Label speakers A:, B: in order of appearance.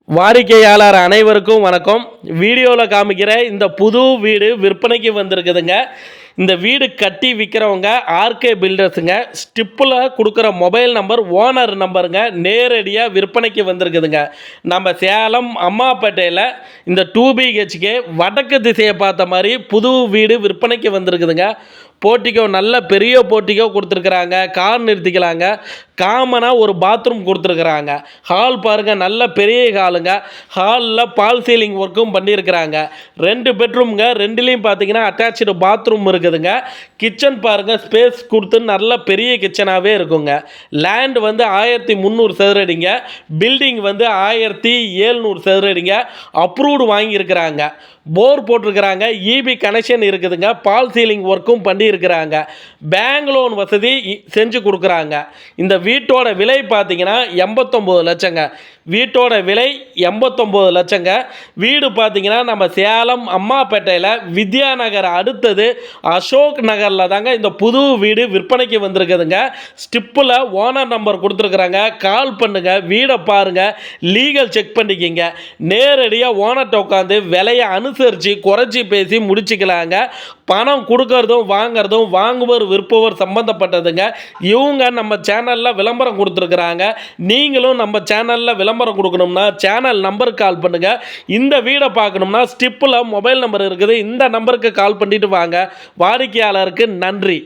A: வாடிக்கையாளர் அனைவருக்கும் வணக்கம். வீடியோவில் காமிக்கிற இந்த புது வீடு விற்பனைக்கு வந்திருக்குதுங்க. இந்த வீடு கட்டி விற்கிறவங்க ஆர்கே பில்டர்ஸுங்க. ஸ்டிப்பில் கொடுக்குற மொபைல் நம்பர் ஓனர் நம்பருங்க. நேரடியாக விற்பனைக்கு வந்திருக்குதுங்க. நம்ம சேலம் அம்மாப்பேட்டையில் இந்த 2BHK வடக்கு திசையை பார்த்த மாதிரி புது வீடு விற்பனைக்கு வந்திருக்குதுங்க. போர்ட்டிகோ நல்ல பெரிய போர்ட்டிகோ கொடுத்துருக்குறாங்க. கார் நிறுத்திக்கலாங்க. காமனாக ஒரு பாத்ரூம் கொடுத்துருக்குறாங்க. ஹால் பாருங்கள், நல்ல பெரிய ஹாலுங்க. ஹாலில் பால் சீலிங் ஒர்க்கும் பண்ணியிருக்கிறாங்க. 2 பெட்ரூம்ங்க. 2லேயும் பார்த்தீங்கன்னா அட்டாச்சு பாத்ரூம் இருக்குதுங்க. கிச்சன் பாருங்கள், ஸ்பேஸ் கொடுத்து நல்ல பெரிய கிச்சனாகவே இருக்குங்க. லேண்ட் வந்து 1300 சதுரடிங்க. பில்டிங் வந்து 1700 சதுரடிங்க. அப்ரூவ்டு வாங்கியிருக்கிறாங்க. போர் போட்டிருக்கிறாங்க. இபி கனெக்ஷன் இருக்குதுங்க. பால் சீலிங் ஒர்க்கும் பண்ணியிருக்கிறாங்க. பேங்க் லோன் வசதி செஞ்சு கொடுக்குறாங்க. இந்த வீட்டோட விலை பார்த்தீங்கன்னா 89 லட்சங்க. வீட்டோட விலை 89 லட்சங்க. வீடு பார்த்தீங்கன்னா நம்ம சேலம் அம்மாப்பேட்டையில் வித்யாநகர் அடுத்தது அசோக் நகரில் தாங்க இந்த புது வீடு விற்பனைக்கு வந்திருக்குதுங்க. ஸ்டிப்பில் ஓனர் நம்பர் கொடுத்துருக்குறாங்க. கால் பண்ணுங்க, வீடை பாருங்க, லீகல் செக் பண்ணிக்கிங்க. நேரடியாக ஓனர்கிட்ட உட்காந்து விலையை அனுசரித்து குறைச்சி பேசி முடிச்சுக்கலாங்க. பணம் கொடுக்கறதும் வாங்கிறதும் வாங்குவர் விற்பவர் சம்பந்தப்பட்டதுங்க. இவங்க நம்ம சேனலில் விளம்பரம் கொடுத்துருக்குறாங்க. நீங்களும் நம்ம சேனலில் விளம்பரம் கொடுக்கணும்னா சேனல் நம்பருக்கு கால் பண்ணுங்கள். இந்த வீடை பார்க்கணும்னா ஸ்டிப்பில் மொபைல் நம்பர் இருக்குது. இந்த நம்பருக்கு கால் பண்ணிட்டு வாங்க. வாடிக்கையாளருக்கு நன்றி.